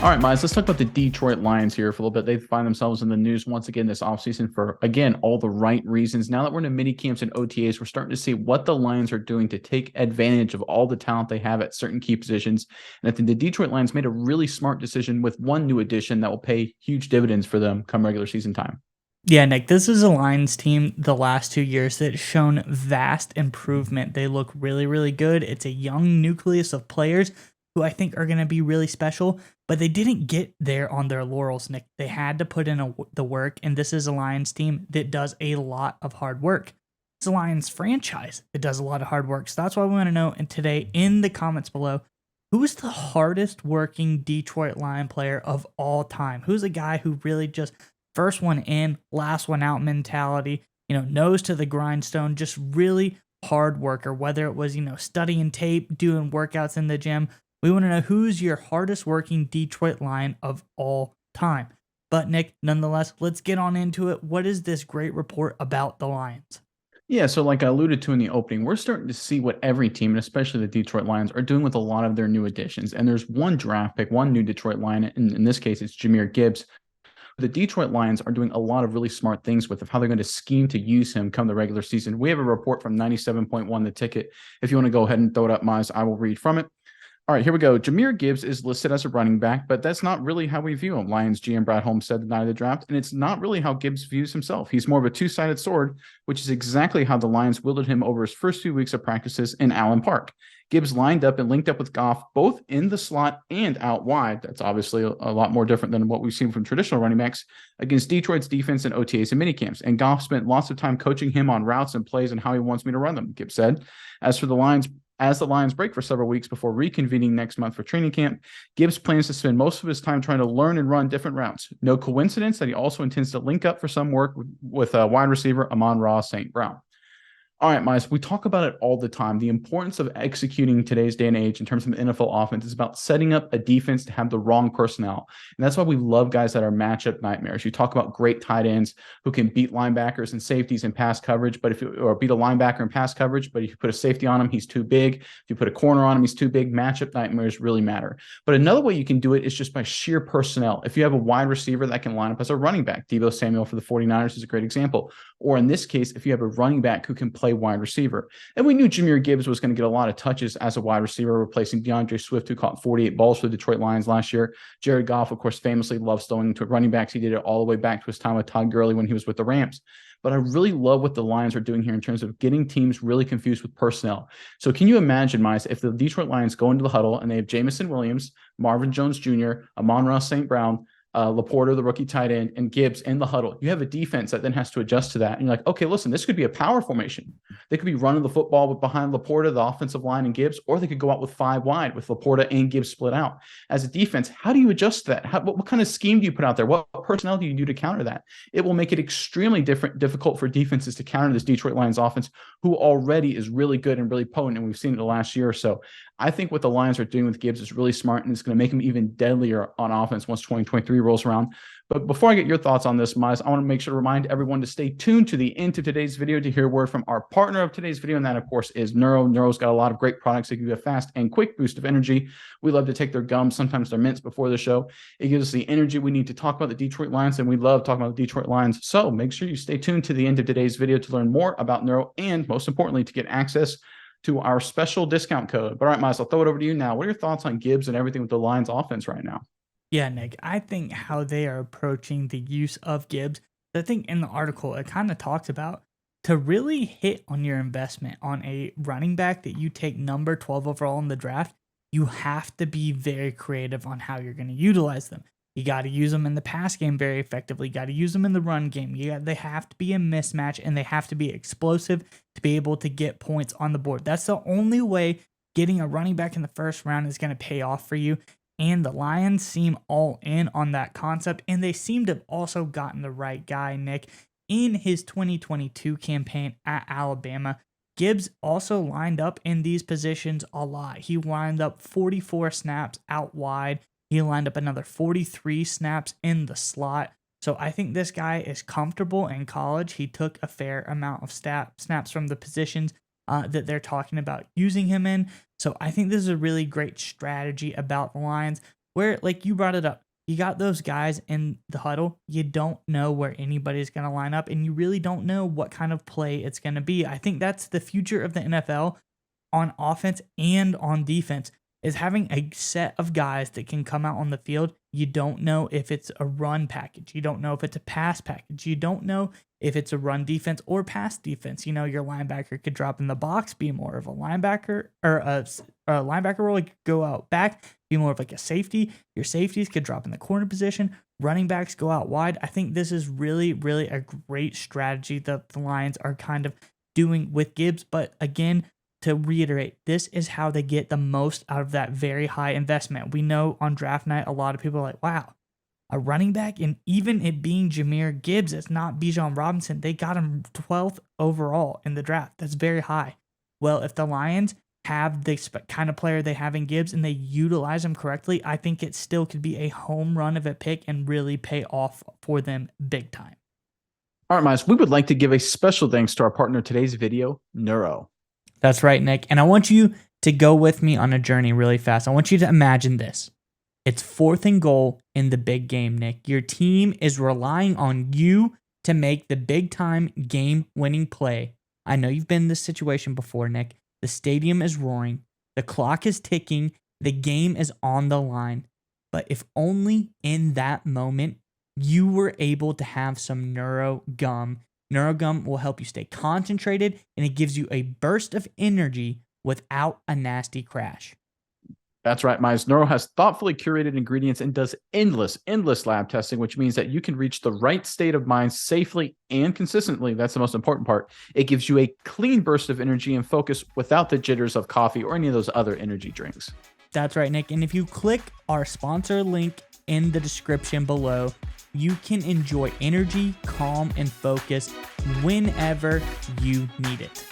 All right, Miles, let's talk about the Detroit Lions here for a little bit. They find themselves in the news once again this offseason for, again, all the right reasons. Now that we're in the mini camps and OTAs, we're starting to see what the Lions are doing to take advantage of all the talent they have at certain key positions. And I think the Detroit Lions made a really smart decision with one new addition that will pay huge dividends for them come regular season time. Yeah, Nick, this is a Lions team the last 2 years that's shown vast improvement. They look really, really good. It's a young nucleus of players who I think are going to be really special, but they didn't get there on their laurels, Nick. They had to put in the work, and this is a Lions team that does a lot of hard work. It's a Lions franchise that does a lot of hard work. So that's why we want to know and today in the comments below, who is the hardest working Detroit Lion player of all time? Who's a guy who really just first one in, last one out mentality, nose to the grindstone, just really hard worker, whether it was, studying tape, doing workouts in the gym. We want to know who's your hardest working Detroit Lion of all time. But Nick, nonetheless, let's get on into it. What is this great report about the Lions? Yeah, so like I alluded to in the opening, we're starting to see what every team, and especially the Detroit Lions, are doing with a lot of their new additions. And there's one draft pick, one new Detroit Lion, and in this case, it's Jamir Gibbs. The Detroit Lions are doing a lot of really smart things with how they're going to scheme to use him come the regular season. We have a report from 97.1 The Ticket. If you want to go ahead and throw it up, Miles, I will read from it. All right, here we go. Jamir Gibbs is listed as a running back, but that's not really how we view him. Lions GM Brad Holmes said the night of the draft, and it's not really how Gibbs views himself. He's more of a two-sided sword, which is exactly how the Lions wielded him over his first few weeks of practices in Allen Park. Gibbs lined up and linked up with Goff both in the slot and out wide. That's obviously a lot more different than what we've seen from traditional running backs against Detroit's defense in OTAs and minicamps. And Goff spent lots of time coaching him on routes and plays and how he wants me to run them, Gibbs said. As the Lions break for several weeks before reconvening next month for training camp, Gibbs plans to spend most of his time trying to learn and run different routes. No coincidence that he also intends to link up for some work with wide receiver Amon-Ra St. Brown. All right, Miles, we talk about it all the time. The importance of executing today's day and age in terms of the NFL offense is about setting up a defense to have the wrong personnel. And that's why we love guys that are matchup nightmares. You talk about great tight ends who can beat linebackers and safeties in pass coverage, or beat a linebacker in pass coverage, but if you put a safety on him, he's too big. If you put a corner on him, he's too big. Matchup nightmares really matter. But another way you can do it is just by sheer personnel. If you have a wide receiver that can line up as a running back, Deebo Samuel for the 49ers is a great example. Or in this case, if you have a running back who can play wide receiver. And we knew Jamir Gibbs was going to get a lot of touches as a wide receiver, replacing DeAndre Swift, who caught 48 balls for the Detroit Lions last year. Jared Goff, of course, famously loves throwing to running backs. He did it all the way back to his time with Todd Gurley when he was with the Rams. But I really love what the Lions are doing here in terms of getting teams really confused with personnel. So can you imagine, Miles, if the Detroit Lions go into the huddle and they have Jamison Williams, Marvin Jones Jr., Amon-Ra St. Brown, Laporta, the rookie tight end, and Gibbs in the huddle. You have a defense that then has to adjust to that. And you're like, okay, listen, this could be a power formation. They could be running the football behind Laporta, the offensive line, and Gibbs, or they could go out with 5 wide with Laporta and Gibbs split out. As a defense, how do you adjust that? What kind of scheme do you put out there? What personnel do you do to counter that? It will make it extremely difficult for defenses to counter this Detroit Lions offense, who already is really good and really potent, and we've seen it the last year or so. I think what the Lions are doing with Gibbs is really smart, and it's going to make him even deadlier on offense once 2023 rolls around. But before I get your thoughts on this, Miles, I want to make sure to remind everyone to stay tuned to the end of today's video to hear a word from our partner of today's video, and that, of course, is Neuro. Neuro's got a lot of great products that give you a fast and quick boost of energy. We love to take their gums, sometimes their mints before the show. It gives us the energy we need to talk about the Detroit Lions, and we love talking about the Detroit Lions. So make sure you stay tuned to the end of today's video to learn more about Neuro, and most importantly, to get access to our special discount code. But all right, Miles, I'll throw it over to you now. What are your thoughts on Gibbs and everything with the Lions offense right now? Yeah, Nick, I think how they are approaching the use of Gibbs, I think in the article, it kind of talks about to really hit on your investment on a running back that you take number 12 overall in the draft, you have to be very creative on how you're going to utilize them. You got to use them in the pass game very effectively. You got to use them in the run game. They have to be a mismatch, and they have to be explosive to be able to get points on the board. That's the only way getting a running back in the first round is going to pay off for you. And the Lions seem all in on that concept, and they seem to have also gotten the right guy, Nick. In his 2022 campaign at Alabama, Gibbs also lined up in these positions a lot. He lined up 44 snaps out wide. He lined up another 43 snaps in the slot. So I think this guy is comfortable in college. He took a fair amount of snaps from the positions that they're talking about using him in. So I think this is a really great strategy about the Lions. where, like you brought it up, you got those guys in the huddle. You don't know where anybody's going to line up, and you really don't know what kind of play it's going to be. I think that's the future of the NFL on offense and on defense, is having a set of guys that can come out on the field. You don't know if it's a run package. You don't know if it's a pass package. You don't know if it's a run defense or pass defense. You know, your linebacker could drop in the box, be more of a linebacker, or a linebacker role, like go out back, be more of like a safety. Your safeties could drop in the corner position. Running backs go out wide. I think this is really, really a great strategy that the Lions are kind of doing with Gibbs. But again, to reiterate, this is how they get the most out of that very high investment. We know on draft night, a lot of people are like, wow, a running back, and even it being Jamir Gibbs, it's not Bijan Robinson. They got him 12th overall in the draft. That's very high. Well, if the Lions have the kind of player they have in Gibbs and they utilize him correctly, I think it still could be a home run of a pick and really pay off for them big time. All right, Miles, we would like to give a special thanks to our partner in today's video, Neuro. That's right, Nick. And I want you to go with me on a journey really fast. I want you to imagine this. It's 4th and goal in the big game, Nick. Your team is relying on you to make the big time game-winning play. I know you've been in this situation before, Nick. The stadium is roaring. The clock is ticking. The game is on the line. But if only in that moment you were able to have some Neuro Gum. Neuro Gum will help you stay concentrated, and it gives you a burst of energy without a nasty crash. That's right, Miles. Neuro has thoughtfully curated ingredients and does endless lab testing, which means that you can reach the right state of mind safely and consistently. That's the most important part. It gives you a clean burst of energy and focus without the jitters of coffee or any of those other energy drinks. That's right, Nick. And if you click our sponsor link in the description below, you can enjoy energy, calm, and focus whenever you need it.